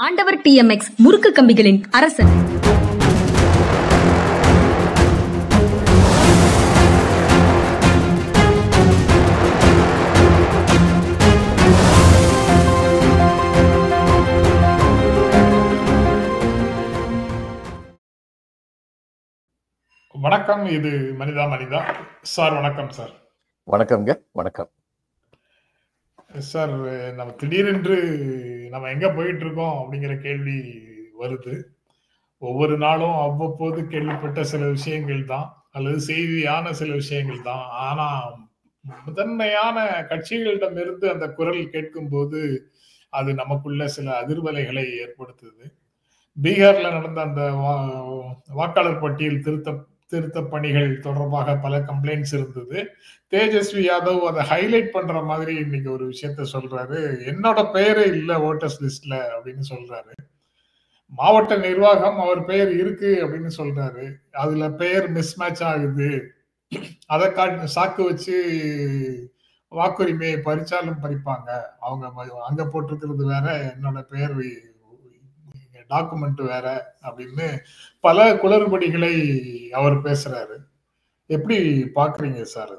ஆண்டவர் டிஎம்எக்ஸ் முறுக்கு கம்பிகளின் அரசன். வணக்கம். இது மனிதா மனிதா சார். வணக்கம் சார். வணக்கம்ங்க. வணக்கம் சார். நம்ம திடீரென்று நம்ம எங்க போயிட்டு இருக்கோம் அப்படிங்கிற கேள்வி வருது. ஒவ்வொரு நாளும் அவ்வப்போது கேள்விப்பட்ட சில விஷயங்கள் தான், அல்லது செய்தியான சில விஷயங்கள் தான். ஆனா முதன்மையான கட்சிகளிடமிருந்து அந்த குரல் கேட்கும் போது அது நமக்குள்ள சில அதிர்வலைகளை ஏற்படுத்துது. பீகார்ல நடந்த அந்த வாக்காளர் பட்டியல் திருத்த பணிகள் தொடர்பாக பல கம்ப்ளைண்ட்ஸ் இருந்தது. தேஜஸ்வி யாதவ் அதை ஹைலைட் பண்ற மாதிரி இன்னைக்கு ஒரு விஷயத்த சொல்றாரு. என்னோட பெயரே இல்ல ஓட்டர்ஸ் லிஸ்ட்ல அப்படின்னு சொல்றாரு. மாவட்ட நிர்வாகம் அவர் பெயர் இருக்கு அப்படின்னு சொல்றாரு. அதுல பெயர் மிஸ்மேட்ச் ஆகுது. அதை சாக்கு வச்சு வாக்குரிமையை பறிச்சாலும் பறிப்பாங்க. அவங்க அங்க போட்டிருக்கிறது வேற, என்னோட பெயர் டாக்குமெண்ட் வேற அப்படின்னு பல குளறுபடிகளை அவர் பேசுறாரு. எப்படி பாக்குறீங்க சார்?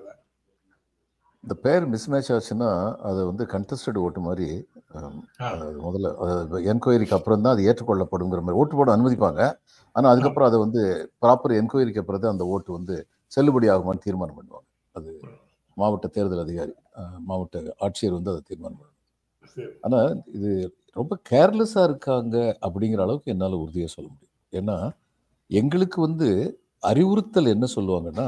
இந்த பேர் மிஸ்மேட்ச் ஆச்சுன்னா அது வந்து கண்டெஸ்டட் ஓட்டு மாதிரி. முதல்ல என்கொயரிக்கு அப்புறம் தான் அது ஏற்றுக்கொள்ளப்படுங்கிற மாதிரி ஓட்டு போட அனுமதிப்பாங்க. ஆனால் அதுக்கப்புறம் அதை வந்து ப்ராப்பர் என்கொயரிக்கு அப்புறம் தான் அந்த ஓட்டு வந்து செல்லுபடி ஆகுமான்னு தீர்மானம் பண்ணுவாங்க. அது மாவட்ட தேர்தல் அதிகாரி, மாவட்ட ஆட்சியர் வந்து அதை தீர்மானம் பண்ணுவாங்க. ஆனால் இது ரொம்ப கேர்லெஸ்ஸாக இருக்காங்க அப்படிங்கிற அளவுக்கு என்னால் உறுதியாக சொல்ல முடியும். ஏன்னா எங்களுக்கு வந்து அறிவுறுத்தல் என்ன சொல்லுவாங்கன்னா,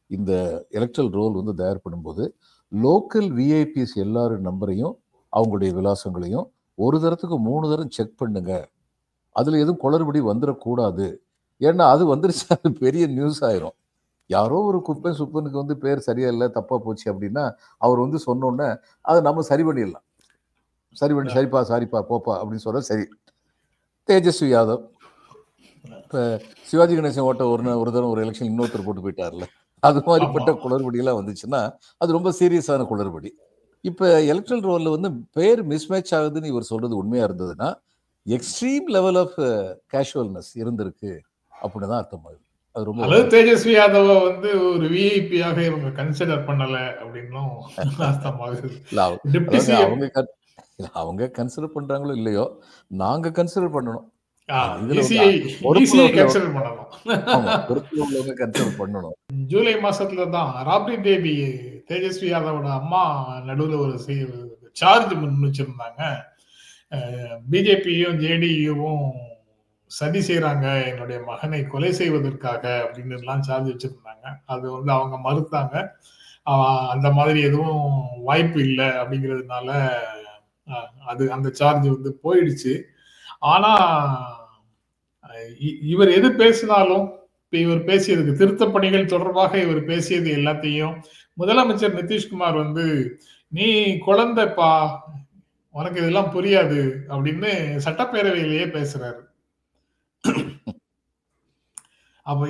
இந்த எலக்ட்ரல் ரோல் வந்து தயார் பண்ணும்போது லோக்கல் விஐபிஸ் எல்லாரும் நம்பரையும் அவங்களுடைய விலாசங்களையும் ஒரு தரத்துக்கு 3 தரம் செக் பண்ணுங்க. அதில் எதுவும் குளறுபடி வந்துடக்கூடாது. ஏன்னா அது வந்துருச்சா அது பெரிய நியூஸ் ஆயிரும். யாரோ ஒரு சுப்பனுக்கு வந்து பேர் சரியா இல்லை, தப்பா போச்சு அப்படின்னா அவர் வந்து சொன்னோன்னே அதை நம்ம சரி பண்ணிடலாம். சரி பண்ணி சரிப்பா சாரிப்பா போப்பா அப்படின்னு சொல்ற. சரி, தேஜஸ்வி யாதவ் இப்போ சிவாஜி கணேசன் ஓட்ட ஒரு தரம் ஒரு எலெக்ஷன் இன்னொருத்தர் போட்டு போயிட்டார்ல, அது மாதிரிப்பட்ட குளறுபடியெல்லாம் வந்துச்சுன்னா அது ரொம்ப சீரியஸான குளறுபடி. இப்போ எலக்ட்ரல் ரோலில் வந்து பேர் மிஸ்மேட்ச் ஆகுதுன்னு இவர் சொல்றது உண்மையா இருந்ததுன்னா எக்ஸ்ட்ரீம் லெவல் ஆஃப் கேஷுவல்னஸ் இருந்திருக்கு அப்படின்னு தான் அர்த்தமாகுது. அது ரொம்ப தேஜஸ்வி யாதவ வந்து ஒரு விஐபியாக இவங்க கன்சிடர் பண்ணல அப்படின்னும் அர்த்தமாகுது. அவங்க கன்சிடர் பண்றாங்களோ இல்லையோ, நாங்க கன்சிடர் பண்ணணும். ஜூலை மாசத்துல தான் ராப்ரி தேவி தேஜஸ்வி யாதவோட அம்மா நடுவில் ஒரு சார்ஜ் முன் வச்சிருந்தாங்க. பிஜேபியும் ஜேடியுவும் சதி செய்யறாங்க என்னுடைய மகனை கொலை செய்வதற்காக அப்படின்னு எல்லாம் சார்ஜ் வச்சிருந்தாங்க. அது வந்து அவங்க மறுத்தாங்க. அந்த மாதிரி எதுவும் வாய்ப்பு இல்லை அப்படிங்கிறதுனால அது அந்த சார்ஜ் வந்து போயிடுச்சு. ஆனா இவர் எது பேசினாலும், இப்ப இவர் பேசியதுக்கு திருத்த பணிகள் தொடர்பாக இவர் பேசியது எல்லாத்தையும் முதலமைச்சர் நிதிஷ்குமார் வந்து நீ குழந்தைப்பா, உனக்கு இதெல்லாம் புரியாது அப்படின்னு சட்டப்பேரவையிலேயே பேசுறாரு. அப்ப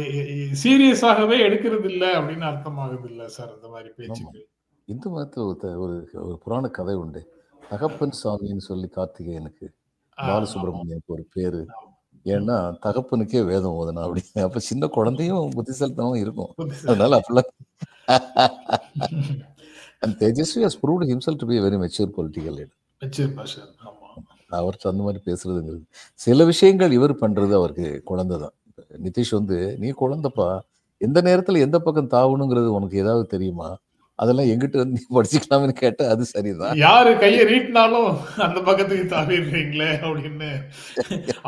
சீரியஸாகவே எடுக்கிறது இல்லை அப்படின்னு அர்த்தமாகுது இல்ல சார் இந்த மாதிரி பேச்சுக்கு? இந்து மதத்துல ஒரு புராண கதை உண்டு. தகப்பன் சாமின்னு சொல்லி கார்த்திகேயனுக்கு பாலசுப்ரமணியனுக்கு ஒரு பேரு. ஏன்னா தகப்பனுக்கே வேதம் ஓதனா அப்படின்னு. அப்ப சின்ன குழந்தையும் புத்திசாலித்தனமும் இருக்கும். அதனால அப்படிலாம் Tejashwi has proved himself to be a very mature political leader. அவர் அந்த மாதிரி பேசுறதுங்கிறது சில விஷயங்கள் இவர் பண்றது அவருக்கு குழந்தை தான். நிதிஷ் வந்து நீ குழந்தைப்பா, எந்த நேரத்துல எந்த பக்கம் தாவணுங்கிறது உனக்கு ஏதாவது தெரியுமா, அதெல்லாம் எங்கிட்ட வந்து நீ படிச்சுக்கலாம்னு கேட்டா அது சரிதான். யாரு கையை நீட்டினாலும் அந்த பக்கத்துக்கு தாவிடுறீங்களே அப்படின்னு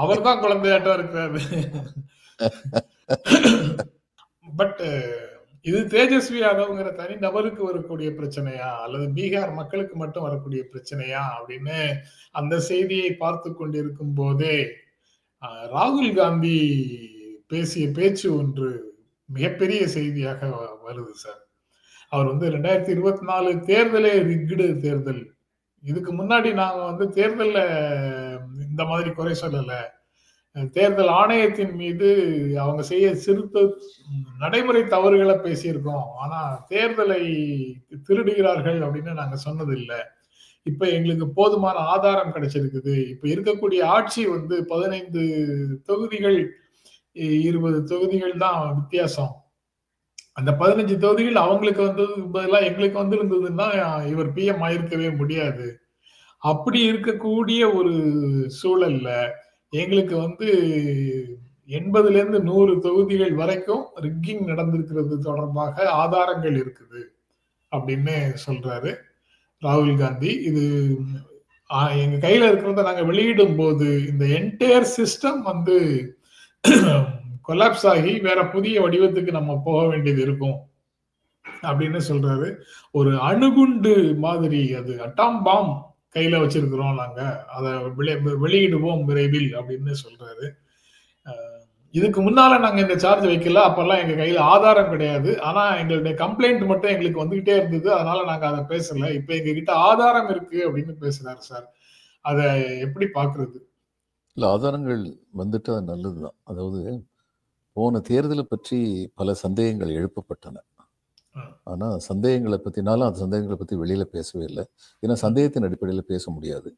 அவர் தான் குழந்தையாட்டம் இருக்கிறாரு. பட் இது தேஜஸ்வி யாதவ்ங்கிற தனி நபருக்கு வரக்கூடிய பிரச்சனையா அல்லது பீகார் மக்களுக்கு மட்டும் வரக்கூடிய பிரச்சனையா அப்படின்னு அந்த செய்தியை பார்த்து கொண்டிருக்கும் போதே ராகுல் காந்தி பேசிய பேச்சு ஒன்று மிகப்பெரிய செய்தியாக வருது சார். அவர் வந்து 2024 தேர்தலே ரிக்டு தேர்தல். இதுக்கு முன்னாடி நாங்க வந்து தேர்தல்ல இந்த மாதிரி குறை சொல்லல. தேர்தல் ஆணையத்தின் மீது அவங்க செய்ய நடைமுறை தவறுகளை பேசியிருக்கோம். ஆனா தேர்தலை திருடுகிறார்கள் அப்படின்னு நாங்க சொன்னது இல்லை. இப்ப எங்களுக்கு போதுமான ஆதாரம் கிடைச்சிருக்குது. இப்ப இருக்கக்கூடிய ஆட்சி 15 தொகுதிகள் 20 தொகுதிகள் தான் வித்தியாசம். அந்த 15 தொகுதிகள் அவங்களுக்கு வந்ததுக்கு பதிலா எங்களுக்கு வந்திருந்ததுன்னா இவர் பிஎம் ஆயிருக்கவே முடியாது. அப்படி இருக்கக்கூடிய ஒரு சூழல்ல எங்களுக்கு 80லேருந்து 100 தொகுதிகள் வரைக்கும் ரிக்கிங் நடந்திருக்கிறது தொடர்பாக ஆதாரங்கள் இருக்குது அப்படின்னு சொல்றாரு ராகுல் காந்தி. இது எங்க கையில இருக்கிறத நாங்க வெளியிடும் போது இந்த என்டையர் சிஸ்டம் கொலாப்ஸ் ஆகி வேற புதிய வடிவத்துக்கு நம்ம போக வேண்டியது இருக்கும் அப்படின்னு சொல்றாரு. ஒரு அணுகுண்டு மாதிரி, அது அட்டாம் பாம் கையில வச்சிருக்கிறோம் நாங்க, அதை வெளியிடுவோம் விரைவில் அப்படின்னு சொல்றாரு. இதுக்கு முன்னால நாங்க இந்த சார்ஜ் வைக்கல, அப்பெல்லாம் எங்க கையில ஆதாரம் கிடையாது. ஆனா எங்களுடைய கம்ப்ளைண்ட் மட்டும் எங்களுக்கு வந்துகிட்டே இருந்தது, அதனால நாங்க அதை பேசல. இப்ப எங்க கிட்ட ஆதாரம் இருக்கு அப்படின்னு பேசுறாரு சார். அதை எப்படி பாக்குறது? இல்ல, ஆதாரங்கள் வந்துட்டு அது நல்லதுதான். அதாவது போன தேர்தலை பற்றி பல சந்தேகங்கள் எழுப்பப்பட்டன. ஆனா சந்தேகங்களை பத்தினாலும் அந்த சந்தேகங்களை பத்தி வெளியில பேசவே இல்லை. ஏன்னா சந்தேகத்தின் அடிப்படையில் பேச முடியாது.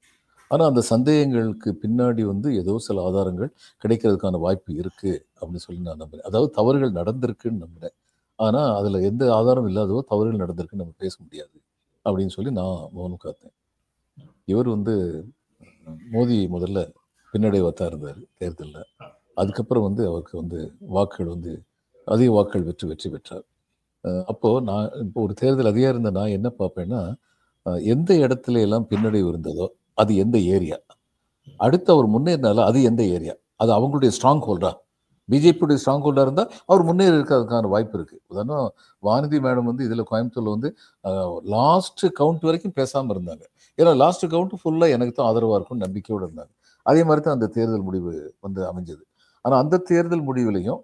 ஆனா அந்த சந்தேகங்களுக்கு பின்னாடி ஏதோ சில ஆதாரங்கள் கிடைக்கிறதுக்கான வாய்ப்பு இருக்கு அப்படின்னு சொல்லி நான் நம்புறேன். அதாவது தவறுகள் நடந்திருக்குன்னு நம்புறேன். ஆனா அதுல எந்த ஆதாரம் இல்லாதவோ தவறுகள் நடந்திருக்குன்னு நம்ம பேச முடியாது அப்படின்னு சொல்லி நான் மௌனம் காத்தேன். இவர் மோடி முதல்ல பின்னடைவாத்தான் இருந்தார் தேர்தலில். அதுக்கப்புறம் அவருக்கு வாக்குகள் அதிக வாக்குகள் வெற்றி பெற்றார். அப்போ நான் இப்போ ஒரு தேர்தல் அதிகாரி இருந்த நான் என்ன பார்ப்பேன்னா, எந்த இடத்துல எல்லாம் பின்னடைவு இருந்ததோ அது எந்த ஏரியா, அடுத்து அவர் முன்னேறினாலும் அது எந்த ஏரியா, அது அவங்களுடைய ஸ்ட்ராங் ஹோல்டா, பிஜேபியுடைய ஸ்ட்ராங் ஹோல்டா இருந்தால் அவர் முன்னேறி இருக்கிறதுக்கான வாய்ப்பு இருக்கு. உதாரணம் வானதி மேடம் இதில் கோயம்புத்தூர்ல லாஸ்ட் கவுண்ட் வரைக்கும் பேசாமல் இருந்தாங்க. ஏன்னா லாஸ்ட் கவுண்ட் ஃபுல்லாக எனக்கு தான் ஆதரவாக இருக்கும்னு நம்பிக்கையோடு இருந்தாங்க. அதே மாதிரி தான் அந்த தேர்தல் முடிவு அமைஞ்சது. ஆனால் அந்த தேர்தல் முடிவுலையும்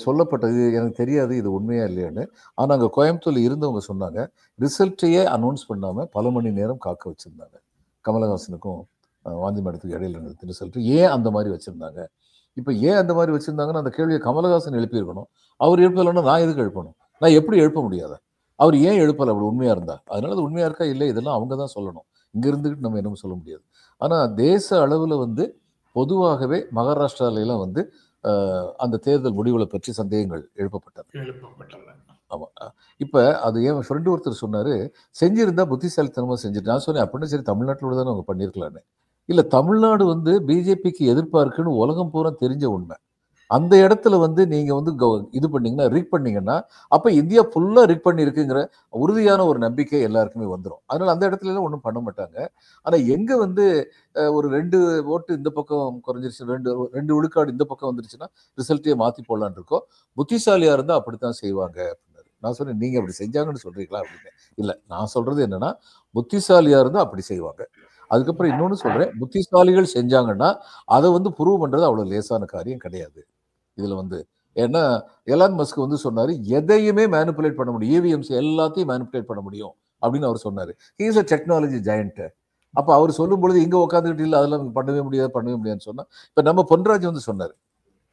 சொல்லப்பட்டது எனக்கு தெரியாது இது உண்மையா இல்லையான்னு. ஆனால் அங்கே கோயம்புத்தூர்ல இருந்தவங்க சொன்னாங்க, ரிசல்ட்டையே அனௌன்ஸ் பண்ணாமல் பல மணி நேரம் காக்க வச்சுருந்தாங்க. கமலஹாசனுக்கும் வாந்தி மேடத்துக்கு இடையில நடந்த ரிசல்ட் ஏன் அந்த மாதிரி வச்சுருந்தாங்க? இப்போ ஏன் அந்த மாதிரி வச்சுருந்தாங்கன்னு அந்த கேள்வியை கமலஹாசன் எழுப்பியிருக்கணும். அவர் எழுப்பலைன்னா நான் எதுக்கு எழுப்பணும்? நான் எப்படி எழுப்ப முடியாத? அவர் ஏன் எழுப்பலை அப்படி உண்மையாக இருந்தா? அதனால அது உண்மையாக இருக்கா இல்லை இதெல்லாம் அவங்க தான் சொல்லணும். இங்கே இருந்துக்கிட்டு நம்ம என்னமோ சொல்ல முடியாது. ஆனால் தேச அளவில் பொதுவாகவே மகாராஷ்டிராலாம் அந்த தேர்தல் முடிவுகளை பற்றி சந்தேகங்கள் எழுப்பப்பட்டது. ஆமா. இப்ப அது என் ஃப்ரெண்டு ஒருத்தர் சொன்னாரு, செஞ்சிருந்தா புத்திசாலித்தனமா செஞ்சுட்டு. நான் சொன்னேன் அப்படின்னா சரி தமிழ்நாட்டில் தானே அவங்க பண்ணியிருக்கலான்னு. இல்ல தமிழ்நாடு பிஜேபிக்கு எதிர்ப்பா இருக்குன்னு உலகம் பூரா தெரிஞ்ச உண்மை. அந்த இடத்துல நீங்க இது பண்ணீங்கன்னா ரிக் பண்ணீங்கன்னா அப்ப இந்தியா ஃபுல்லா ரிக் பண்ணி இருக்குங்கிற உறுதியான ஒரு நம்பிக்கை எல்லாருக்குமே வந்துடும். அதனால அந்த இடத்துல எல்லாம் ஒன்றும் பண்ண மாட்டாங்க. ஆனா எங்க ஒரு 2 ஓட்டு இந்த பக்கம் குறைஞ்சிருச்சு, 2 விழுக்காடு இந்த பக்கம் வந்துருச்சுன்னா ரிசல்ட்டையே மாத்தி போடலான் இருக்கோம். புத்திசாலியா இருந்தா அப்படித்தான் செய்வாங்க அப்படின்னாரு. நான் சொன்னேன் நீங்க அப்படி செஞ்சாங்கன்னு சொல்றீங்களா அப்படின்னு. இல்ல, நான் சொல்றது என்னன்னா புத்திசாலியா இருந்தா அப்படி செய்வாங்க. அதுக்கப்புறம் இன்னொன்னு சொல்றேன், புத்திசாலிகள் செஞ்சாங்கன்னா அதை ப்ரூவ் பண்றது அவ்வளவு லேசான காரியம் கிடையாது. இதுல ஏன்னா எலான் மஸ்க் சொன்னாரு எதையுமே மேனிபுலேட் பண்ண முடியும், இவிஎம்ஸ் எல்லாத்தையும் மேனிபுலேட் பண்ண முடியும் அப்படின்னு அவர் சொன்னாரு. He is a technology giant. அப்ப அவர் சொல்லும் பொழுது இங்க உட்காந்துக்கிட்டு இல்லை அதெல்லாம் பண்ணவே முடியாதுன்னு சொன்னா, இப்ப நம்ம பொன்ராஜ் சொன்னாரு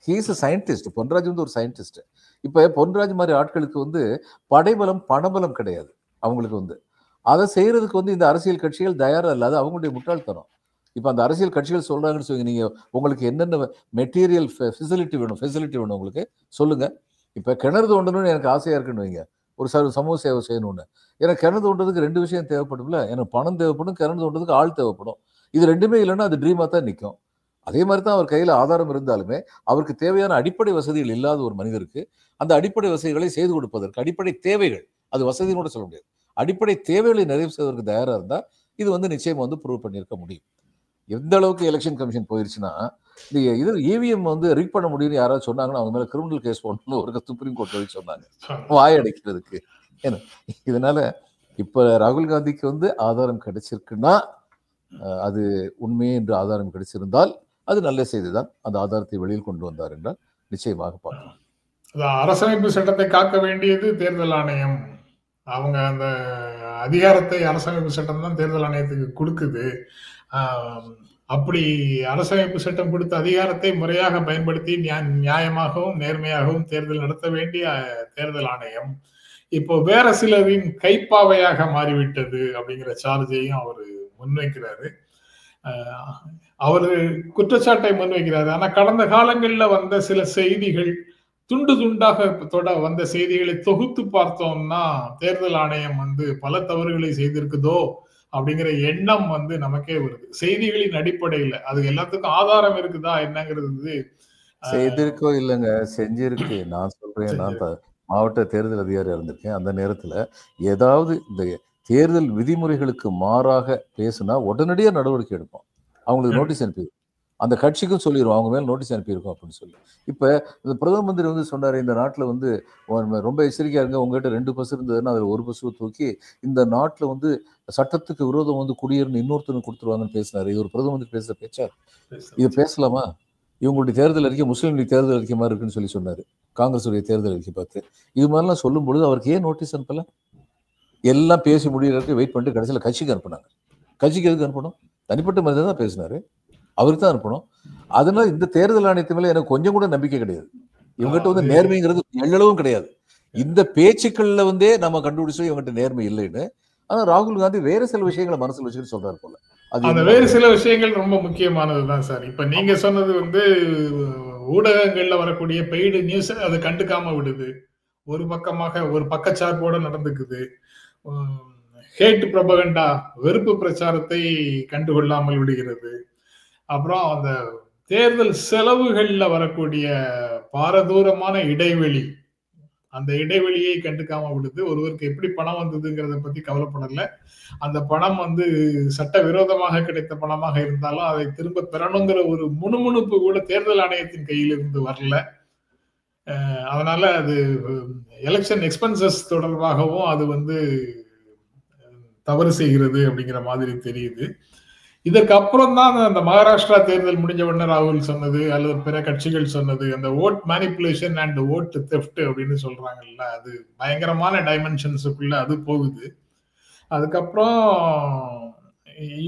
he is a scientist. Ponraj ஒரு சயின்டிஸ்ட். இப்ப பொன்ராஜ் மாதிரி ஆட்களுக்கு படைபலம் பணபலம் கிடையாது. அவங்களுக்கு அதை செய்யறதுக்கு இந்த அரசியல் கட்சிகள் தயாரா இல்லாத அவங்களுடைய முட்டாள்தனம். இப்போ அந்த அரசியல் கட்சிகள் சொல்றாங்கன்னு சொல்லுங்க, நீங்க உங்களுக்கு என்னென்ன மெட்டீரியல் ஃபெசிலிட்டி வேணும் உங்களுக்கு சொல்லுங்க. இப்போ கிணறு தோண்டணும்னு எனக்கு ஆசையா இருக்குன்னு வைங்க, ஒரு சமூக சேவை செய்யணும்னு. ஏன்னா கிணறு தோண்டதுக்கு 2 விஷயம் தேவைப்படும்ல, எனக்கு பணம் தேவைப்படும், கிணறு தோண்டதுக்கு ஆள் தேவைப்படும். இது 2மே இல்லைன்னா அது ட்ரீமா தான் நிற்கும். அதே மாதிரி தான் அவர் கையில் ஆதாரம் இருந்தாலுமே அவருக்கு தேவையான அடிப்படை வசதிகள் இல்லாத ஒரு மனிதருக்கு அந்த அடிப்படை வசதிகளை செய்து கொடுப்பதற்கு அடிப்படை தேவைகள், அது வசதின்னு கூட சொல்ல முடியாது, அடிப்படை தேவைகளை நிறைவு செய்வதற்கு தயாராக இருந்தால் இது நிச்சயம் ப்ரூவ் பண்ணியிருக்க முடியும். எந்த அளவுக்கு எலெக்ஷன் கமிஷன் போயிருச்சுன்னா, இது இவிஎம் ரிக் பண்ண முடியும்னு யாராவது சொன்னாங்கன்னா அவங்க மேல கிரிமினல் கேஸ் போடணும்னு ஒரு சுப்ரீம் கோர்ட் வரைக்கும் சொன்னாங்க, வாய் அடைக்கிறதுக்கு. ஏன்னா இதனால இப்ப ராகுல் காந்திக்கு ஆதாரம் கிடைச்சிருக்குன்னா, அது உண்மையே என்று ஆதாரம் கிடைச்சிருந்தால் அது நல்ல செய்திதான். அந்த ஆதாரத்தை வெளியில் கொண்டு வந்தார் என்றால் நிச்சயமாக பார்க்கலாம். அரசமைப்பு சட்டத்தை காக்க வேண்டியது தேர்தல் ஆணையம். அவங்க அந்த அதிகாரத்தை அரசமைப்பு சட்டம் தான் தேர்தல் ஆணையத்துக்கு கொடுக்குது. அப்படி அரசமைப்பு சட்டம் கொடுத்த அதிகாரத்தை முறையாக பயன்படுத்தி நியாயமாகவும் நேர்மையாகவும் தேர்தல் நடத்த வேண்டிய தேர்தல் ஆணையம் இப்போ வேற சிலரின் கைப்பாவையாக மாறிவிட்டது அப்படிங்கிற சார்ஜையும் அவர் முன்வைக்கிறாரு. அவரு குற்றச்சாட்டை முன்வைக்கிறாரு. ஆனா கடந்த காலங்கள்ல வந்த சில செய்திகள், துண்டு துண்டாக வந்த செய்திகளை தொகுத்து பார்த்தோம்னா தேர்தல் ஆணையம் பல தவறுகளை செய்திருக்குதோ அப்படிங்கிற எண்ணம் நமக்கே வருது. செய்திகளின் அடிப்படையில அது எல்லாத்துக்கும் ஆதாரம் இருக்குதா என்னங்கிறது செய்திருக்கோ இல்லைங்க, செஞ்சிருக்கு. நான் சொல்றேன், நான் மாவட்ட தேர்தல் அதிகாரியா இருந்திருக்கேன். அந்த நேரத்துல ஏதாவது இந்த தேர்தல் விதிமுறைகளுக்கு மாறாக பேசுனா உடனடியா நடவடிக்கை எடுப்போம். அவங்களுக்கு நோட்டீஸ் அனுப்பிடுவோம். அந்த கட்சிக்கும் சொல்லிடுவோம், அவங்க மேல நோட்டீஸ் அனுப்பியிருக்கோம் அப்படின்னு சொல்லி. இப்ப இந்த பிரதம மந்திரி சொன்னாரு, இந்த நாட்டுல ரொம்ப எச்சரிக்கையா இருங்க, உங்ககிட்ட 2 பஸ் இருந்ததுன்னா அதுல 1 பஸ் தூக்கி இந்த நாட்டுல சட்டத்துக்கு விரோதம் குடியேறணும் இன்னொருத்தருக்கு கொடுத்துருவாங்கன்னு பேசினாரு. இது ஒரு பிரதம மந்திரி பேசுற பேச்சா? இது பேசலாமா? இவங்களுடைய தேர்தல் அறிக்கை முஸ்லீம் லீக் தேர்தல் அறிக்கை மாதிரி இருக்குன்னு சொல்லி சொன்னாரு. காங்கிரஸ் உடைய தேர்தல் அறிக்கை பார்த்து இது மாதிரிலாம் சொல்லும் பொழுது அவருக்கு ஏன் நோட்டீஸ் அனுப்பல? எல்லாம் பேசி முடியறதுக்கு வெயிட் பண்ணிட்டு கடைசியில் கட்சிக்கு அனுப்புனாங்க. கட்சிக்கு எதுக்கு அனுப்பணும்? தனிப்பட்ட மனிதன் தான் பேசினாரு, அவருக்கு தான் அனுப்பணும். அதனால இந்த தேர்தல் ஆணையத்து மேல எனக்கு கொஞ்சம் கூட நம்பிக்கை கிடையாது. இவங்ககிட்ட நேர்மைங்கிறது எள்ளளவும் கிடையாது. இந்த பேச்சுக்கள்ல நம்ம கண்டுபிடிச்சோம் இவங்ககிட்ட நேர்மை இல்லைன்னு. ஆனா ராகுல் காந்தி வேற சில விஷயங்களை மனசுல வச்சுட்டு சொல்றாரு போல. அந்த வேறு சில விஷயங்கள் ரொம்ப முக்கியமானதுதான் சார். இப்ப நீங்க சொன்னது ஊடகங்கள்ல வரக்கூடிய பெய்டு நியூஸ் அதை கண்டுக்காம விடுது. ஒரு பக்கமாக ஒரு பக்கச்சார்போட நடந்துக்குது. ஹேட் ப்ரொபகண்டா, வெறுப்பு பிரச்சாரத்தை கண்டுகொள்ளாமல் விடுகிறது. அப்புறம் அந்த தேர்தல் செலவுகள்ல வரக்கூடிய பாரதூரமான இடைவெளி, அந்த இடைவெளியை கண்டுக்காம விடுது. ஒருவருக்கு எப்படி பணம் வந்ததுங்கிறத பத்தி கவலைப்படல. அந்த பணம் சட்ட விரோதமாக கிடைத்த பணமாக இருந்தாலும் அதை திரும்ப பெறணுங்கிற ஒரு முணுமுணுப்பு கூட தேர்தல் ஆணையத்தின் கையில் இருந்து வரல. அதனால அது எலெக்ஷன் எக்ஸ்பென்சஸ் தொடர்பாகவும் அது தவறு செய்கிறது அப்படிங்கிற மாதிரி தெரியுது. இதற்கு அப்புறம் தான் அந்த மகாராஷ்டிரா தேர்தல் முடிஞ்ச உடனே ராகுல் சொன்னது அல்லது பிற கட்சிகள் சொன்னது, அந்த vote manipulation and vote theft அப்படின்னு சொல்றாங்கல்ல, அது பயங்கரமான டைமென்ஷன்ஸுக்குள்ள அது போகுது. அதுக்கப்புறம்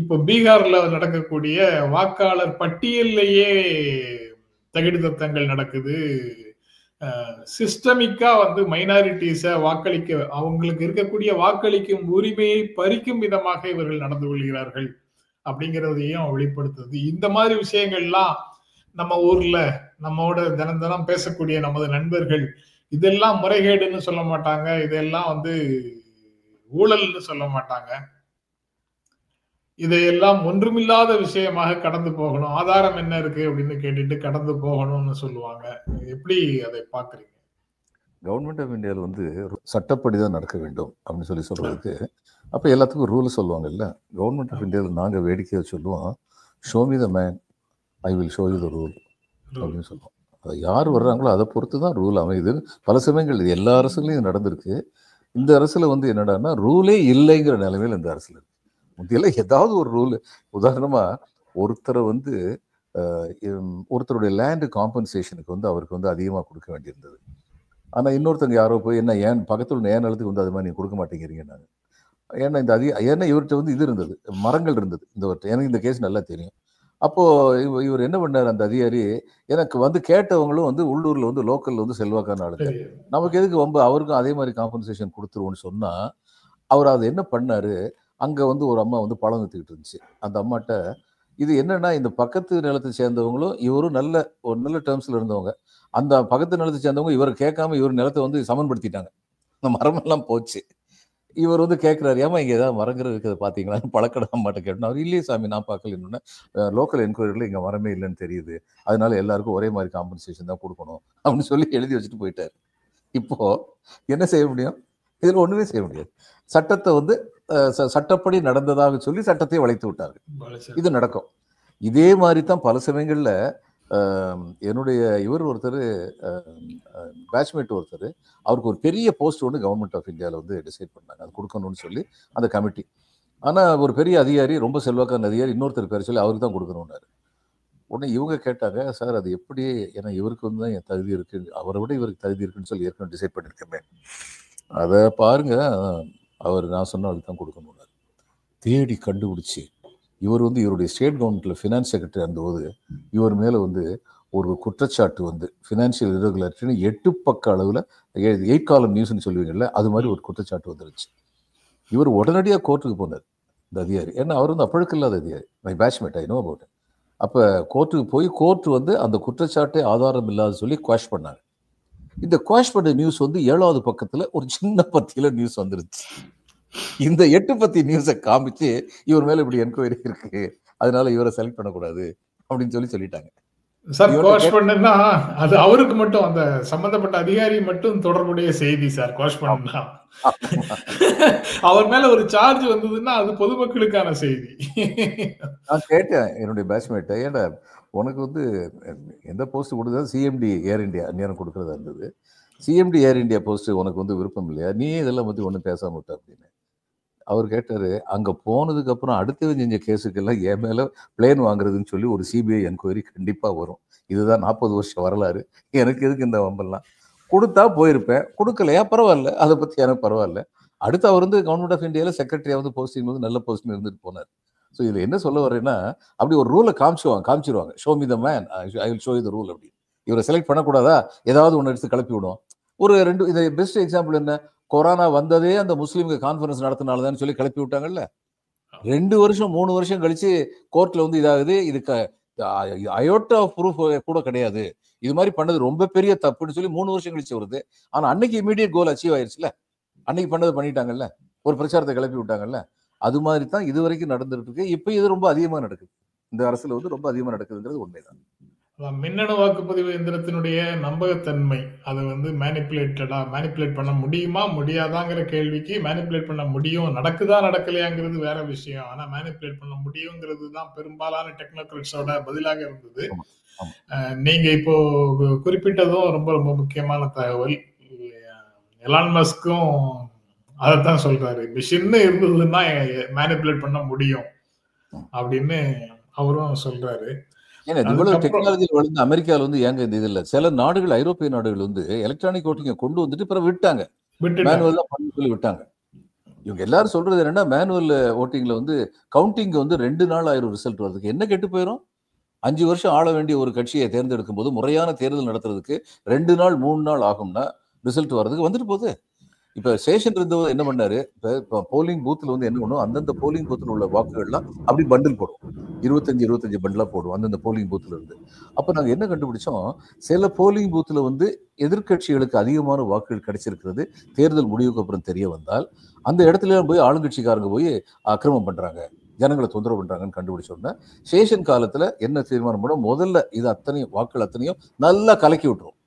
இப்போ பீகார்ல நடக்கக்கூடிய வாக்காளர் பட்டியல்லையே தகிடுதத்தங்கள் நடக்குது. சிஸ்டமிக்கா மைனாரிட்டிஸ வாக்களிக்க, அவங்களுக்கு இருக்கக்கூடிய வாக்களிக்கும் உரிமையை பறிக்கும் விதமாக இவர்கள் நடந்து கொள்கிறார்கள் அப்படிங்கிறதையும் வெளிப்படுத்துது. இந்த மாதிரி விஷயங்கள்லாம் நம்ம ஊர்ல நம்மோட தினம் தினம் பேசக்கூடிய நமது நண்பர்கள் இதெல்லாம் முறைகேடுன்னு சொல்ல மாட்டாங்க, இதெல்லாம் ஊழல்னு சொல்ல மாட்டாங்க. இதையெல்லாம் ஒன்றுமில்லாத விஷயமாக கடந்து போகணும், ஆதாரம் என்ன இருக்கு அப்படின்னு கேட்டுட்டு கடந்து போகணும்னு சொல்லுவாங்க. எப்படி அதை பாக்குறீங்க? கவர்மெண்ட் ஆஃப் இந்தியாவில் சட்டப்படி தான் நடக்க வேண்டும் அப்படின்னு சொல்றதுக்கு அப்ப எல்லாத்துக்கும் ரூல் சொல்லுவாங்கல்ல. கவர்மெண்ட் ஆஃப் இந்தியாவில் நாங்க வேடிக்கையா சொல்லுவோம், show me the man, I will show you the rule அப்படின்னு சொல்லுவோம். அது யார் வர்றாங்களோ அதை பொறுத்து தான் ரூல் அமையுது. பல சமயங்கள் இது எல்லா அரசுலையும் நடந்திருக்கு. இந்த அரசுல என்னடான்னா ரூலே இல்லைங்கிற நிலைமையில் இந்த அரசுல இருக்கு. முந்தியெல்லாம் ஏதாவது ஒரு ரூல், உதாரணமா ஒருத்தரை ஒருத்தருடைய லேண்டு காம்பன்சேஷனுக்கு அவருக்கு அதிகமாக கொடுக்க வேண்டியிருந்தது. ஆனா இன்னொருத்தங்க யாரோ போய் என்ன ஏன் பக்கத்துல ஏன் நிலத்துக்கு அது மாதிரி நீங்க கொடுக்க மாட்டேங்கிறீங்க. நாங்கள் ஏன்னா ஏன்னா இவர்கிட்ட இது இருந்தது, மரங்கள் இருந்தது. எனக்கு இந்த கேஸ் நல்லா தெரியும். அப்போ இவர் என்ன பண்ணார், அந்த அதிகாரி எனக்கு கேட்டவங்களும் உள்ளூர்ல லோக்கல்ல செல்வாக்கான ஆளுங்க, நமக்கு எதுக்கு அவருக்கும் அதே மாதிரி காம்பன்சேஷன் கொடுத்துருவோம்னு சொன்னா அவர் அதை என்ன பண்ணாரு, அங்க ஒரு அம்மா பழம் வித்துக்கிட்டு இருந்துச்சு. அந்த அம்மாட்ட இது என்னன்னா, இந்த பக்கத்து நிலத்தை சேர்ந்தவங்களும் இவரும் ஒரு நல்ல டேர்ம்ஸ்ல இருந்தவங்க, அந்த பக்கத்து நிலத்தை சேர்ந்தவங்க இவர் கேட்காம இவர் நிலத்தை சமன்படுத்திட்டாங்க. அந்த மரமெல்லாம் போச்சு. இவர் கேட்கிறாரு, ஏமா இங்க ஏதாவது மரங்கள் இருக்கிறத பாத்தீங்களா, பழக்கடை அம்மாட்ட கேட்டோம். அவர் இல்லையே சாமி நான் பார்க்கல, லோக்கல் என்கொயரியில் இங்க மரமே இல்லைன்னு தெரியுது, அதனால எல்லாருக்கும் ஒரே மாதிரி காம்பன்சேஷன் தான் கொடுக்கணும் அப்படின்னு சொல்லி எழுதி வச்சுட்டு போயிட்டாரு. இப்போ என்ன செய்ய முடியும்? இதுல ஒண்ணுமே செய்ய முடியாது. சட்டத்தை சட்டப்படி நடந்ததாக சொல்லி சட்டத்தை வளைத்து விட்டார்கள். இது நடக்கும். இதே மாதிரி தான் பல சமயங்கள்ல என்னுடைய ஒருத்தர் பேட்ச்மேட் ஒருத்தர், அவருக்கு ஒரு பெரிய போஸ்ட் கவர்மெண்ட் ஆஃப் இந்தியாவில் டிசைட் பண்ணாங்க, அது கொடுக்கணும்னு சொல்லி அந்த கமிட்டி. ஆனா ஒரு பெரிய அதிகாரி, ரொம்ப செல்வாக்கான அதிகாரி, இன்னொருத்தர் பேர் சொல்லி அவருக்கு தான் கொடுக்கணும்னாரு. உடனே இவங்க கேட்டாங்க, சார் அது எப்படி, ஏன்னா இவருக்கு தான் என் தகுதி இருக்கு, அவரை விட இவருக்கு தகுதி இருக்குன்னு சொல்லி ஏற்கனவே டிசைட் பண்ணிருக்கேன். அதை பாருங்க, நான் சொன்ன அவருக்கு தான் கொடுக்கணும்னாரு. தேடி கண்டுபிடிச்சி இவர் இவருடைய ஸ்டேட் கவர்மெண்ட்ல ஃபினான்ஸ் செக்ரட்டரி இருந்தபோது இவர் மேல ஒரு குற்றச்சாட்டு ஃபினான்ஷியல் இரெகுலாரிட்டின்னு 8 பக்க அளவில் 8 காலம் நியூஸ்ன்னு சொல்லுவீங்கல்ல, அது மாதிரி ஒரு குற்றச்சாட்டு வந்துருச்சு. இவர் உடனடியாக கோர்ட்டுக்கு போனார். இந்த அதிகாரி. ஏன்னா அவர் வந்து அப்பழுக்கு இல்லாத அதிகாரி. My batchmate, I know about. அப்போ கோர்ட்டுக்கு போய் கோர்ட் வந்து அந்த குற்றச்சாட்டை ஆதாரம் இல்லாத சொல்லி குவாஷ் பண்ணாங்க. இந்த குவாஷ் பண்ண நியூஸ் வந்து 7வது பக்கத்துல ஒரு சின்ன பத்தியில நியூஸ் வந்துருச்சு. இந்த 8 பத்தி நியூஸை காமிச்சு இவர் மேல இப்படி என்கொயரி இருக்கு, அதனால இவரை செலக்ட் பண்ணக்கூடாது அப்படின்னு சொல்லிட்டாங்க. சார் குவாஷ் பண்ணா அது அவருக்கு மட்டும், அந்த சம்பந்தப்பட்ட அதிகாரி மட்டும் தொடர்புடைய செய்தி சார். குவாஷ் பண்ணா அவர் மேல ஒரு சார்ஜ் வந்ததுன்னா அது பொதுமக்களுக்கான செய்தி. நான் கேட்டேன் என்னுடைய பேட்ச்மேட், ஏன்னா உனக்கு வந்து எந்த போஸ்ட் கொடுத்தா சிஎம்டி ஏர் இந்தியா அந்நேரம் கொடுக்கறதா இருந்தது, சிஎம்டி ஏர் இந்தியா போஸ்ட் உனக்கு வந்து விருப்பம் இல்லையா, நீ இதெல்லாம் பத்தி ஒன்றும் பேசாம விட்ட அப்படின்னு. அவர் கேட்டாரு, அங்க போனதுக்கு அப்புறம் அடுத்தவன் செஞ்ச கேஸுக்கெல்லாம் என் மேல பிளேன் வாங்குறதுன்னு சொல்லி ஒரு சிபிஐ என்கொயரி கண்டிப்பா வரும். இதுதான் 40 வருஷம் வரலாறு, எனக்கு எதுக்கு இந்த வம்பெல்லாம், கொடுத்தா போயிருப்பேன், கொடுக்கலையா பரவாயில்ல, அதை பத்தி எனக்கு பரவாயில்ல. அடுத்து அவர் வந்து கவர்மெண்ட் ஆஃப் இந்தியாவில் செக்ரட்டரியா வந்து போஸ்டிங் வந்து நல்ல போஸ்டிங் இருந்துட்டு போனார். ஸோ இதுல என்ன சொல்ல வரேன்னா, அப்படி ஒரு ரூலை காமிச்சிருவாங்க, show me the man, I will show you the rule அப்படி. இவரை செலக்ட் பண்ணக்கூடாதா, ஏதாவது ஒன்று எடுத்து கிளப்பி விடும். ஒரு 2 இது பெஸ்ட் எக்ஸாம்பிள் என்ன, கொரோனா வந்ததே அந்த முஸ்லீம்க்கு கான்ஃபரன்ஸ் நடத்தினால்தான் சொல்லி கிளப்பி விட்டாங்கல்ல. 2 வருஷம் 3 வருஷம் கழிச்சு கோர்ட்ல வந்து இதாகுது, இதுக்கு அயோட்டா ப்ரூஃப் கூட கிடையாது, இது மாதிரி பண்ணது ரொம்ப பெரிய தப்புன்னு சொல்லி 3 வருஷம் கழிச்சு வருது. ஆனா அன்னைக்கு இமீடியட் கோல் அச்சீவ் ஆயிருச்சுல, அன்னைக்கு பண்ணது பண்ணிட்டாங்கல்ல, ஒரு பிரச்சாரத்தை கிளப்பி விட்டாங்கல்ல. அது மாதிரி தான் இது வரைக்கும் நடந்துட்டு இருக்கு. இப்ப இது ரொம்ப அதிகமா நடக்குது, இந்த அரசுல வந்து ரொம்ப அதிகமா நடக்குதுங்கிறது உண்மைதான். மின்னணு வாக்குப்பதிவு எந்திரத்தினுடைய நம்பகத்தன்மை, அது வந்து மேனிப்புலேட் பண்ண முடியுமா முடியாதாங்கிற கேள்விக்கு, மேனிப்புலேட் பண்ண முடியும், நடக்குதா நடக்கலையாங்கிறது வேற விஷயம், ஆனா மேனிப்புலேட் பண்ண முடியுங்கிறது தான் பெரும்பாலான டெக்னோக்ராட்ஸோட பதிலாக இருந்தது. நீங்க இப்போ குறிப்பிட்டதும் ரொம்ப ரொம்ப முக்கியமான தகவல். எலான் மஸ்கும் அதைத்தான் சொல்றாரு, மிஷின் இருந்ததுன்னா மேனிப்புலேட் பண்ண முடியும் அப்படின்னு அவரும் சொல்றாரு. ஏன்னா இவ்வளவு டெக்னாலஜி வளர்ந்து அமெரிக்காவில் வந்து ஏங்க இந்த இது இல்லை, சில நாடுகள், ஐரோப்பிய நாடுகள் வந்து எலக்ட்ரானிக் ஓட்டிங்க கொண்டு வந்துட்டு பிறகு விட்டாங்க, மேனுவல் தான் பண்ணி சொல்லி விட்டாங்க. இவங்க எல்லாரும் சொல்றது என்னன்னா, மேனுவல் ஓட்டிங்ல வந்து கவுண்டிங் வந்து 2 நாள் ஆயிரம் ரிசல்ட் வர்றதுக்கு. என்ன கெட்டு போயிடும், 5 வருஷம் ஆள வேண்டிய ஒரு கட்சியை தேர்ந்தெடுக்கும் போது முறையான தேர்தல் நடத்துறதுக்கு 2 நாள் 3 நாள் ஆகும்னா ரிசல்ட் வர்றதுக்கு வந்துட்டு போகுது. இப்ப சேஷன் இருந்தவர் என்ன பண்ணாரு, இப்ப போலிங் பூத்துல வந்து என்ன பண்ணும், அந்தந்த போலிங் பூத்துல உள்ள வாக்குகள்லாம் அப்படி பண்டில் போடும், 25 பண்டிலா போடும் அந்தந்த போலிங் பூத்துல இருந்து. அப்ப நாங்க என்ன கண்டுபிடிச்சோம், சில போலிங் பூத்துல வந்து எதிர்கட்சிகளுக்கு அதிகமான வாக்குகள் கிடைச்சிருக்கிறது தேர்தல் முடிவுக்கு அப்புறம் தெரிய வந்தால், அந்த இடத்துல போய் ஆளுங்கட்சிக்காரங்க போய் அக்கிரமம் பண்றாங்க, ஜனங்களை தொந்தரவு பண்றாங்கன்னு கண்டுபிடிச்சோம்னா, சேஷன் காலத்துல என்ன தீர்மானம் பண்ணோம், முதல்ல இது அத்தனையும் வாக்குகள் அத்தனையும் நல்லா கலக்கி விட்டுரும்,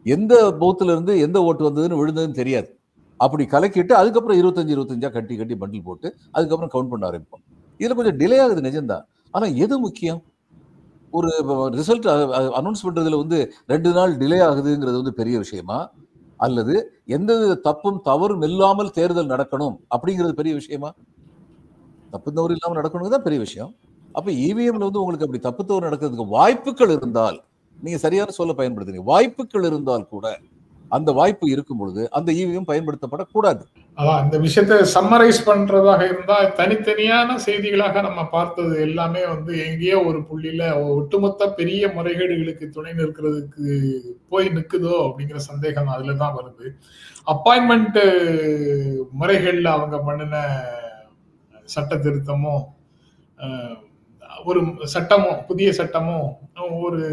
எந்த பூத்துல இருந்து எந்த ஓட்டு வந்ததுன்னு விழுந்ததுன்னு தெரியாது, அப்படி கலக்கிட்டு அதுக்கப்புறம் 25 கட்டி பண்டில் போட்டு அதுக்கப்புறம் கவுண்ட் பண்ண ஆரம்பிப்போம். இதுல கொஞ்சம் டிலே ஆகுது நிஜம்தான், ஆனா எது முக்கியம், ஒரு ரிசல்ட் அனௌன்ஸ் பண்றதுல வந்து 2 நாள் டிலே ஆகுதுங்கிறது வந்து பெரிய விஷயமா, அல்லது எந்த தப்பும் தவறும் இல்லாமல் தேர்தல் நடக்கணும் அப்படிங்கிறது பெரிய விஷயமா? தப்பு தவறு இல்லாமல் நடக்கணும் தான் பெரிய விஷயம். அப்ப இவிஎம்ல வந்து உங்களுக்கு அப்படி தப்பு தவறு நடக்கிறதுக்கு வாய்ப்புகள் இருந்தால், நீங்க சரியான சொல்ல பயன்படுத்துறீங்க, வாய்ப்புகள் இருந்தால் கூட அந்த வாய்ப்பு இருக்கும் பொழுது அந்த இவிஎம் பயன்படுத்தப்படக்கூடாது. அதான் இந்த விஷயத்தை சம்மரைஸ் பண்றதாக இருந்தா, தனித்தனியான செய்திகளாக நம்ம பார்த்தது எல்லாமே வந்து எங்கேயோ ஒரு புள்ளியில ஒட்டுமொத்த பெரிய முறைகேடுகளுக்கு துணை நிற்கிறதுக்கு போய் நிற்குதோ அப்படிங்கிற சந்தேகம் அதுலதான் வருது. அப்பாயின்மெண்ட் முறைகள்ல அவங்க பண்ணின சட்ட திருத்தமும் ஒரு சட்டமும் புதிய சட்டமும் ஒரு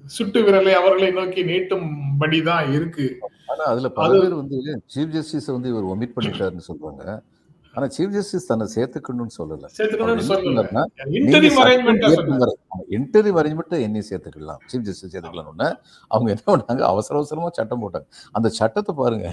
சுட்டு விரலை அவர்களை நோக்கி நீட்டும்படிதான் இருக்கு. ஆனா அதுல பல பேர் வந்து சீஃப் ஜஸ்டிஸ் வந்து இவர் ஒமிட் பண்ணிட்டாருன்னு சொல்றாங்க. ஆனா சீஃப் ஜஸ்டிஸ் தன்னை சேர்த்துக்கணும்னு சொல்லல. இன்டரிம் அரேஞ்ச்மெண்ட் என்னையும் சேர்த்துக்கலாம், சீஃப் ஜஸ்டிஸ் சேர்த்துக்கலாம்னு அவங்க என்ன பண்ணாங்க, அவசரமா சட்டம் போட்டாங்க. அந்த சட்டத்தை பாருங்க,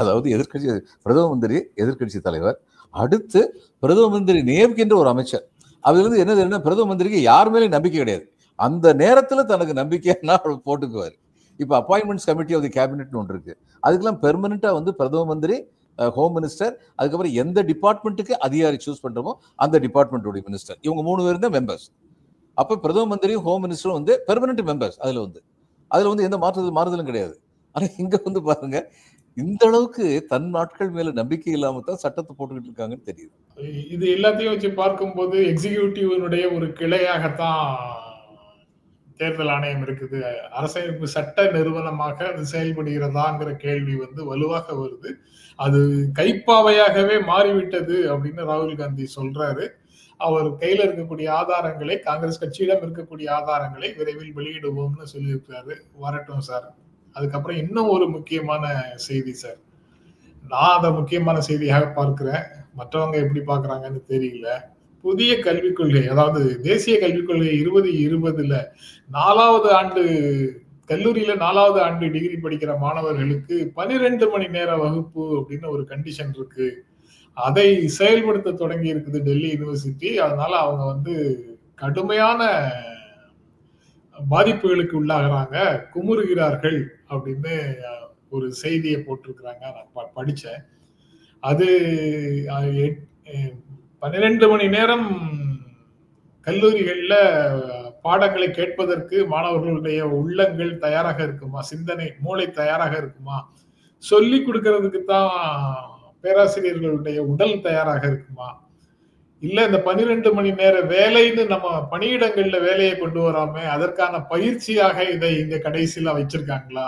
அதாவது எதிர்கட்சி பிரதம மந்திரி, எதிர்கட்சி தலைவர், அடுத்து பிரதம மந்திரி நியமிக்கின்ற ஒரு அமைச்சர். அதுல இருந்து என்னது, பிரதம மந்திரிக்கு யார் மேலேயும் நம்பிக்கை கிடையாது, அந்த நேரத்துல தனக்கு நம்பிக்கைன்னா போட்டுக்குவாரு. இப்ப அப்பாயின்மெண்ட்ஸ் கமிட்டி ஆஃப் தி கேபினெட்னு ஒன்று இருக்கு, அதுக்கெல்லாம் பெர்மனண்டா வந்து பிரதம மந்திரி, ஹோம் மினிஸ்டர், அதுக்கப்புறம் எந்த டிபார்ட்மெண்ட்டுக்கு அதிகாரி சூஸ் பண்றோமோ அந்த டிபார்ட்மெண்ட்டோட மினிஸ்டர், இவங்க 3 பேரும் தான் மெம்பர்ஸ். அப்ப பிரதம மந்திரியும் ஹோம் மினிஸ்டரும் வந்து பெர்மனன்ட் மெம்பர்ஸ். அதுல வந்து எந்த மாறுதலும் கிடையாது. ஆனா இங்க வந்து பாருங்க, இந்த அளவுக்கு தன் நாட்கள் மேல நம்பிக்கை இல்லாம தான் சட்டத்தை போட்டுக்கிட்டு இருக்காங்கன்னு தெரியுது. இது எல்லாத்தையும் வச்சு பார்க்கும்போது எக்ஸிகியூட்டிவனுடைய ஒரு கிளையாகத்தான் தேர்தல் ஆணையம் இருக்குது, அரசமைப்பு சட்ட நிறுவனமாக அது செயல்படுகிறதாங்கிற கேள்வி வந்து வலுவாக வருது. அது கைப்பாவையாகவே மாறிவிட்டது அப்படின்னு ராகுல் காந்தி சொல்றாரு. அவர் கையில இருக்கக்கூடிய ஆதாரங்களை, காங்கிரஸ் கட்சியிடம் இருக்கக்கூடிய ஆதாரங்களை விரைவில் வெளியிடுவோம்னு சொல்லியிருக்காரு. வரட்டும் சார். அதுக்கப்புறம் இன்னும் ஒரு முக்கியமான செய்தி சார். நான் அதை முக்கியமான செய்தியாக பார்க்கிறேன். மற்றவங்க எப்படி பார்க்கறாங்கன்னு தெரியல. புதிய கல்விக் கொள்கை, அதாவது தேசிய கல்விக் கொள்கை 2020ல 4வது ஆண்டு கல்லூரியில 4வது ஆண்டு டிகிரி படிக்கிற மாணவர்களுக்கு 12 மணி நேர வகுப்பு அப்படின்னு ஒரு கண்டிஷன் இருக்கு. அதை செயல்படுத்த தொடங்கி இருக்குது டெல்லி யூனிவர்சிட்டி. அதனால அவங்க வந்து கடுமையான பாதிப்புகளுக்கு உள்ளாகிறாங்க, குமுறுகிறார்கள் அப்படின்னு ஒரு செய்தியை போட்டிருக்கிறாங்க. நான் படிச்சேன். அது 12 மணி நேரம் கல்லூரிகள்ல பாடங்களை கேட்பதற்கு மாணவர்களுடைய உள்ளங்கள் தயாராக இருக்குமா, சிந்தனை மூளை தயாராக இருக்குமா, சொல்லி கொடுக்கறதுக்கு தான் பேராசிரியர்களுடைய உடல் தயாராக இருக்குமா, இல்ல இந்த 12 மணி நேர வேலைன்னு நம்ம பணியிடங்கள்ல வேலையை கொண்டு வராம அதற்கான பயிற்சியாக இதை இங்க கடைசியில வச்சிருக்காங்களா?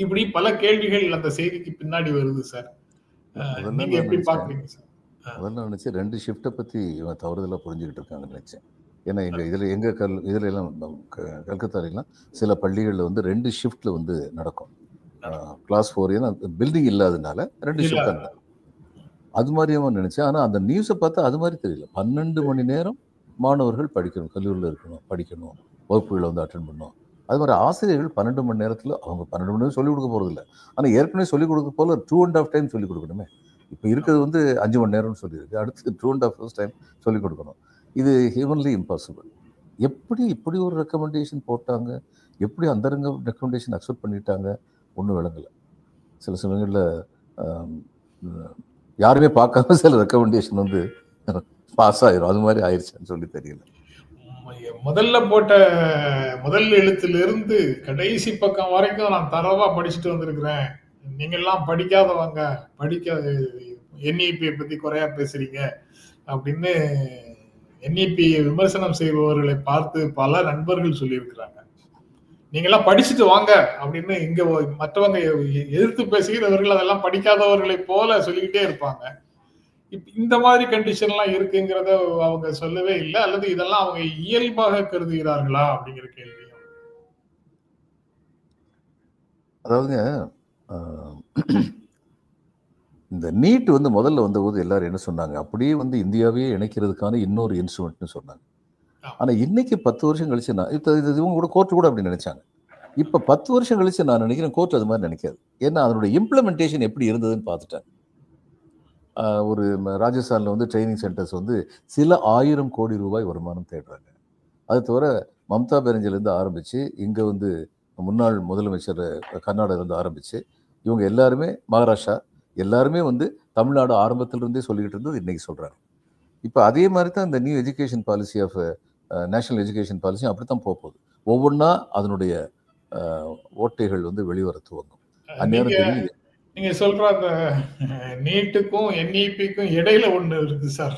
இப்படி பல கேள்விகள் அந்த செய்திக்கு பின்னாடி வருது சார். நீங்க எப்படி பாக்குறீங்க சார்? அதெல்லாம் நினைச்சு 2 ஷிஃப்ட்டை பத்தி இவன் தவறுதலா புரிஞ்சுக்கிட்டு இருக்காங்கன்னு நினைச்சேன். ஏன்னா எங்க இதுல எல்லாம் கல்கத்தாலாம் சில பள்ளிகள்ல வந்து 2 ஷிஃப்ட்ல வந்து நடக்கும். கிளாஸ் 4 ஏன்னா பில்டிங் இல்லாதனால 2 ஷிஃப்ட் நடக்கும். அது மாதிரி அவன் நினைச்சேன். ஆனா அந்த நியூஸை பார்த்தா அது மாதிரி தெரியல. 12 மணி நேரம் மாணவர்கள் படிக்கணும், கல்லூரியில் இருக்கணும், படிக்கணும், வகுப்புகளை வந்து அட்டென்ட் பண்ணணும். அது மாதிரி ஆசிரியர்கள் 12 மணி நேரத்தில் அவங்க 12 மணி நேரம் சொல்லிக் கொடுக்க போறது இல்லை. ஆனால் ஏற்கனவே சொல்லிக் கொடுக்க போல 2.5 டைம் சொல்லிக் கொடுக்கணுமே. இப்போ இருக்கிறது வந்து 5 மணி நேரம்னு சொல்லியிருக்கு. அடுத்து 2.5 டைம் சொல்லிக் கொடுக்கணும். இது ஹியூமன்லி இம்பாசிபிள். எப்படி இப்படி ஒரு ரெக்கமெண்டேஷன் போட்டாங்க, எப்படி அந்த ரெக்கமெண்டேஷன் அக்செப்ட் பண்ணிட்டாங்க, ஒன்றும் விளங்கலை. சில சமயங்களில் யாருமே பார்க்காம சில ரெக்கமெண்டேஷன் வந்து பாஸ் ஆயிரும். அது மாதிரி ஆயிடுச்சுன்னு சொல்லி தெரியல. முதல்ல போட்ட முதல் எழுத்திலிருந்து கடைசி பக்கம் வரைக்கும் நான் தரவா படிச்சுட்டு வந்திருக்கிறேன். நீங்கெல்லாம் படிக்காதவங்க, என்இபியை பத்தி குறையா பேசுறீங்க அப்படின்னு என்இபி விமர்சனம் செய்பவர்களை பார்த்து பல நண்பர்கள் சொல்லியிருக்கிறாங்க. நீங்கெல்லாம் படிச்சுட்டு வாங்க அப்படின்னு இங்க மற்றவங்க எதிர்த்து பேசுகிறவர்கள் அதெல்லாம் படிக்காதவர்களை போல சொல்லிக்கிட்டே இருப்பாங்க. இந்த மாதிரி கண்டிஷன் எல்லாம் இருக்குங்கிறத அவங்க சொல்லவே இல்லை. அல்லது இதெல்லாம் அவங்க இயல்பாக கருதுகிறார்களா அப்படிங்கிற கேள்வி. அதாவதுங்க இந்த நீட் வந்து முதல்ல வந்தபோது எல்லாரும் என்ன சொன்னாங்க, அப்படியே வந்து இந்தியாவே இணைக்கிறதுக்கான இன்னொரு இன்ஸ்ட்ருமெண்ட்னு சொன்னாங்க. ஆனா இன்னைக்கு 10 வருஷம் கழிச்சு நான் இவங்க கூட கோர்ட் கூட அப்படி நினைச்சாங்க. இப்ப 10 வருஷம் கழிச்சு நான் நினைக்கிறேன் கோர்ட் அது மாதிரி நினைக்காது. ஏன்னா அதனுடைய இம்ப்ளிமெண்டேஷன் எப்படி இருந்ததுன்னு பார்த்துட்டாங்க. ஒரு ராஜஸ்தான்ல வந்து ட்ரைனிங் சென்டர்ஸ் வந்து சில 1000 கோடி ரூபாய் வருமானம் தேடுறாங்க. அது தவிர மம்தா பானர்ஜிலேருந்து ஆரம்பிச்சு இங்க வந்து முன்னாள் முதலமைச்சர் கர்நாடகிலேருந்து ஆரம்பிச்சு இவங்க எல்லாருமே மகாராஷ்டிரா எல்லாருமே வந்து தமிழ்நாடு ஆரம்பத்திலிருந்தே சொல்லிக்கிட்டு இருந்தது இன்னைக்கு சொல்றாங்க. இப்போ அதே மாதிரி தான் இந்த new education policy of national education policy அப்படித்தான் போகுது. ஒவ்வொன்றா அதனுடைய ஓட்டைகள் வந்து வெளிவர துவங்கும். அந்நேரம் தெரியுது. நீங்க சொல்ற அந்த நீட்டுக்கும் என்இபிக்கும் இடையில ஒண்ணு இருக்கு சார்,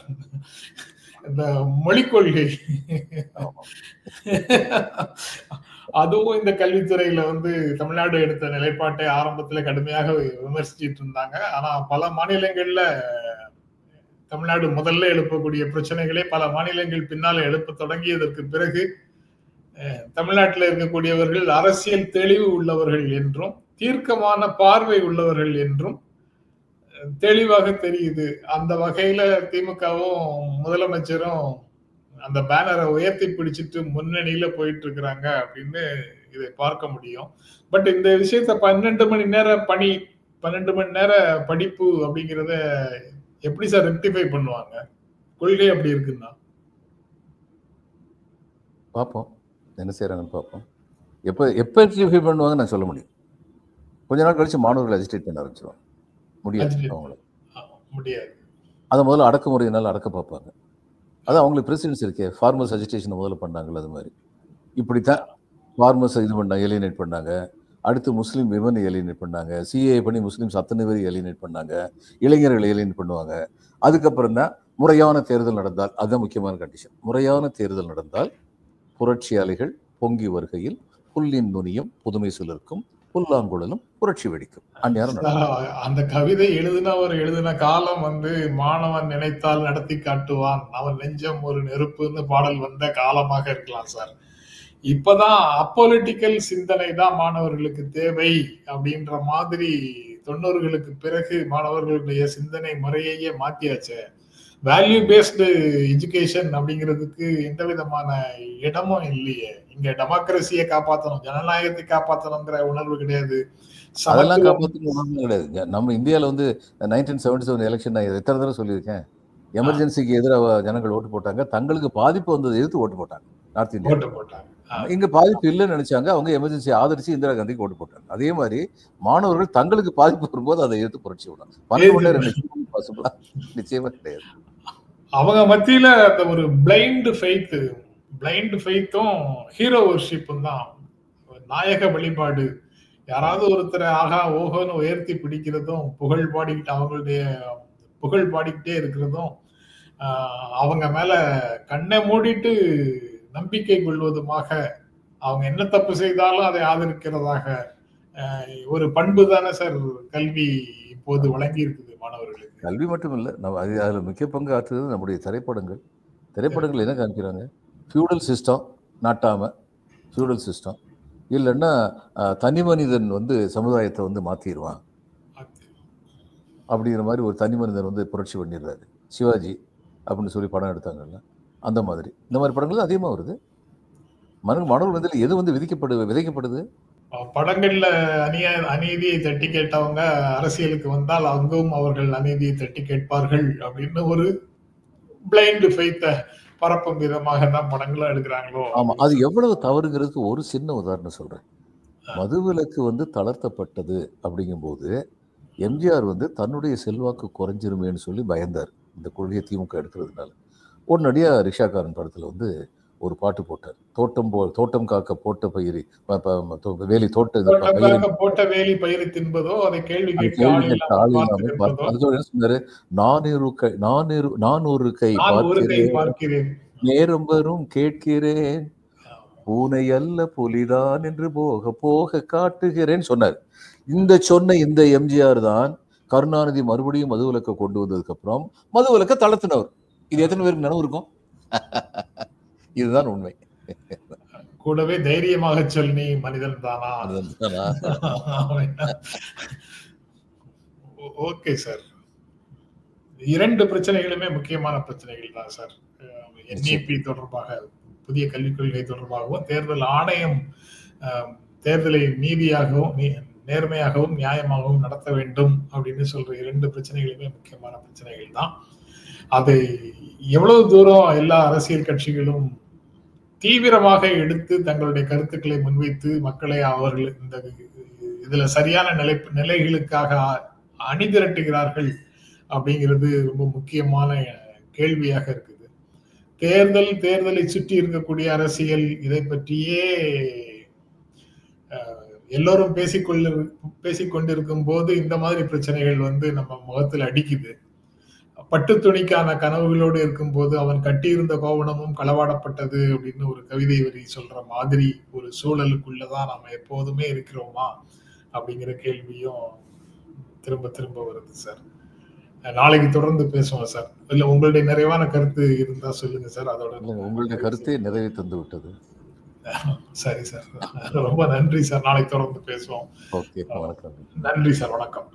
இந்த மொழிக் கொள்கை. அதுவும் இந்த கல்வித்துறையில வந்து தமிழ்நாடு எடுத்த நிலைப்பாட்டை ஆரம்பத்துல கடுமையாக விமர்சிச்சுட்டு இருந்தாங்க. ஆனா பல மாநிலங்கள்ல தமிழ்நாடு முதல்ல எழுப்பக்கூடிய பிரச்சனைகளை பல மாநிலங்கள் பின்னால எழுப்ப தொடங்கியதற்கு பிறகு தமிழ்நாட்டில் இருக்கக்கூடியவர்கள் அரசியல் தெளிவு உள்ளவர்கள் என்றும் தீர்க்கமான பார்வை உள்ளவர்கள் என்றும் தெளிவாக தெரியுது. அந்த வகையில திமுகவும் முதலமைச்சரும் அந்த பேனரை உயர்த்தி பிடிச்சிட்டு முன்னணியில போயிட்டு இருக்கிறாங்க அப்படின்னு இதை பார்க்க முடியும். பட் இந்த விஷயத்த 12 மணி நேர பணி, 12 மணி நேர படிப்பு அப்படிங்கிறத எப்படி சார் ரெக்டிஃபை பண்ணுவாங்க? கொள்கை அப்படி இருக்குன்னா பார்ப்போம், என்ன செய்யறாங்கன்னு பார்ப்போம். எப்போ ரெக்டிஃபை பண்ணுவாங்க நான் சொல்ல முடியும். கொஞ்ச நாள் கழிச்சு மாணவர்கள் அஜிடேட் பண்ண ஆரம்பிச்சிருவாங்க. முடியாது, அவங்கள முடியாது. அதை முதல்ல அடக்குமுறையினால அடக்க பார்ப்பாங்க. அது அவங்களுக்கு பிரசிடென்ஸ் இருக்கே. ஃபார்மர்ஸ் அஜிடேஷனை முதல்ல பண்ணாங்கல்ல, அது மாதிரி இப்படித்தான் ஃபார்மர்ஸ் இது பண்ணாங்க, எலினேட் பண்ணாங்க. அடுத்து முஸ்லீம் விமன் எலினேட் பண்ணாங்க. சிஏ பண்ணி முஸ்லீம்ஸ் அத்தனை பேர் எலினேட் பண்ணாங்க. இளைஞர்கள் எலினேட் பண்ணுவாங்க. அதுக்கப்புறம் தான் முறையான தேர்தல் நடந்தால், அதுதான் முக்கியமான கண்டிஷன். முறையான தேர்தல் நடந்தால் புரட்சியாளிகள் பொங்கி வருகையில் புல்லின் நுனியும் புதுமை சிலருக்கும் புல்லாங்குழலும் புரட்சி வெடிக்கும். அந்நேரம் அந்த கவிதை எழுதின காலம் மாணவன் நினைத்தால் நடத்தி காட்டுவான், அவன் நெஞ்சம் ஒரு நெருப்புன்னு பாடல் வந்த காலமாக இருக்கலாம் சார். இப்பதான் அப்பொலிட்டிக்கல் சிந்தனை தான் மாணவர்களுக்கு தேவை அப்படின்ற மாதிரி 90களுக்கு பிறகு மாணவர்களுடைய சிந்தனை முறையே மாத்தியாச்சு. வேல்யூ பேஸ்டு எஜுகேஷன் அப்படிங்கிறதுக்கு எந்த விதமான இடமும் இல்லையே. இங்க டெமோக்ரஸியை காப்பாற்றணும், ஜனநாயகத்தை காப்பாற்றணுங்கிற உணர்வு கிடையாது. அதெல்லாம் காப்பாற்றணும் உணர்வு கிடையாது. நம்ம இந்தியாவில் 1977 எலெக்ஷன் நான் எத்தனை தடவை சொல்லியிருக்கேன். எமர்ஜென்சிக்கு எதிராக ஜனங்கள் ஓட்டு போட்டாங்க, தங்களுக்கு பாதிப்பு வந்ததை எதிர்த்து ஓட்டு போட்டாங்க. நார்த் இந்தியா போட்டாங்க. இங்க பாதிப்பு இல்லைன்னு நினைச்சாங்க, அவங்க எமர்ஜென்சி ஆதரிச்சு இந்திரா காந்திக்கு ஓட்டு போட்டாங்க. அதே மாதிரி மாணவர்கள் தங்களுக்கு பாதிப்பு வரும்போது அதை எதிர்த்து புரட்சி விடணும். 12 பாசிபிளா நிச்சயமா கிடையாது. அவங்க மத்தியில அந்த ஒரு பிளைண்ட் ஃபெய்த்தும் ஹீரோ வர்ஷிப்பும் தான், நாயக வழிபாடு. யாராவது ஒருத்தரை ஆகா ஓகோன்னு உயர்த்தி பிடிக்கிறதும், அவங்களுடைய புகழ் பாடிக்கிட்டே இருக்கிறதும், அவங்க மேல கண்ணை மூடிட்டு நம்பிக்கை கொள்வதுமாக, அவங்க என்ன தப்பு செய்தாலும் அதை ஆதரிக்கிறதாக ஒரு பண்பு தானே சார் கல்வி இப்போது வழங்கி இருக்குது மாணவர்களுக்கு. கல்வி மட்டும் இல்லை, அதில் முக்கிய பங்கு ஆற்றுறது நம்முடைய திரைப்படங்கள் என்ன காமிக்கிறாங்க? ஃபியூடல் சிஸ்டம் நாட்டாம, ஃபியூடல் சிஸ்டம் இல்லைன்னா தனி மனிதன் சமுதாயத்தை மாற்றிடுவான் அப்படிங்கிற மாதிரி ஒரு தனி மனிதன் புரட்சி பண்ணிடுறாரு. சிவாஜி அப்படின்னு சொல்லி படம் எடுத்தாங்கல்ல, அந்த மாதிரி இந்த மாதிரி படங்கள் அதிகமாக வருது. மாணவர்கள் எது விதைக்கப்படுது. படங்கள்ல அநீதியை தட்டி கேட்டவங்க அரசியலுக்கு வந்தால் அங்கும் அவர்கள் அநீதியை தட்டி கேட்பார்கள் அப்படின்னு ஒரு பிளைண்ட் ஃபெய்த்தை பரப்பும் விதமாக தான் படங்களும் எடுக்கிறாங்களோ. ஆமா, அது எவ்வளவு தவறுங்கிறதுக்கு ஒரு சின்ன உதாரணம் சொல்றேன். மதுவிலக்கு தளர்த்தப்பட்டது அப்படிங்கும்போது எம்ஜிஆர் தன்னுடைய செல்வாக்கு குறைஞ்சிருமேன்னு சொல்லி பயந்தார் இந்த கொள்கையை திமுக எடுக்கிறதுனால. உடனடியா ரிக்ஷாக்காரன் படத்துல ஒரு பாட்டு போட்டார். தோட்டம் காக்க போட்ட பயிரி வேலி போட்ட வேலி பயிரை தின்பதோ அதை கேள்வி சொன்னாரு. 400 கை பார்க்கிறேன், நேரம் வரும் கேட்கிறேன், பூனை அல்ல புலிதான் என்று போக போக காட்டுகிறேன் சொன்னார். இந்த எம்ஜிஆர் தான் கருணாநிதி மறுபடியும் மதுவிலக்கை கொண்டு வந்ததுக்கு அப்புறம் மதுவிலக்கை தளர்த்தினவர். இது எத்தனை பேருக்கு நினைவு இருக்கும்? இதுதான் உண்மை. கூடவே தைரியமாக சொல்லி மனிதன் தானா. ஓகே சார், 2 பிரச்சனைகளுமே முக்கியமான பிரச்சனைகள் தான் சார். என்இபி தொடர்பாக, புதிய கல்விக் கொள்கை தொடர்பாகவும், தேர்தல் ஆணையம் தேர்தலை நீதியாகவும் நேர்மையாகவும் நியாயமாகவும் நடத்த வேண்டும் அப்படின்னு சொல்ற 2 பிரச்சனைகளுமே முக்கியமான பிரச்சனைகள் தான். அதை எவ்வளவு தூரம் எல்லா அரசியல் கட்சிகளும் தீவிரமாக எடுத்து தங்களுடைய கருத்துக்களை முன்வைத்து மக்களை அவர்கள் இதுல சரியான நிலைகளுக்காக அணிதிரட்டுகிறார்கள் அப்படிங்கிறது ரொம்ப முக்கியமான கேள்வியாக இருக்குது. தேர்தலை சுற்றி இருக்கக்கூடிய அரசியல், இதை பற்றியே எல்லோரும் பேசிக்கொண்டிருக்கும் போது இந்த மாதிரி பிரச்சனைகள் நம்ம முகத்தில் அடிக்குது. பட்டு துணிக்கான கனவுகளோடு இருக்கும் போது அவன் கட்டியிருந்த கோவணமும் களவாடப்பட்டது அப்படின்னு ஒரு கவிதை வரி சொல்ற மாதிரி ஒரு சூழலுக்குள்ளதான் நம்ம எப்போதுமே இருக்கிறோமா அப்படிங்கிற கேள்வியும் திரும்ப திரும்ப வருது சார். நாளைக்கு தொடர்ந்து பேசுவோம் சார். இல்ல உங்களுடைய நிறைவான கருத்து இருந்தா சொல்லுங்க சார். அதோட உங்களுடைய கருத்தை நிறைவே தந்து விட்டது. சரி சார், ரொம்ப நன்றி சார். நாளைக்கு தொடர்ந்து பேசுவோம். ஓகே, வணக்கம். நன்றி சார், வணக்கம்.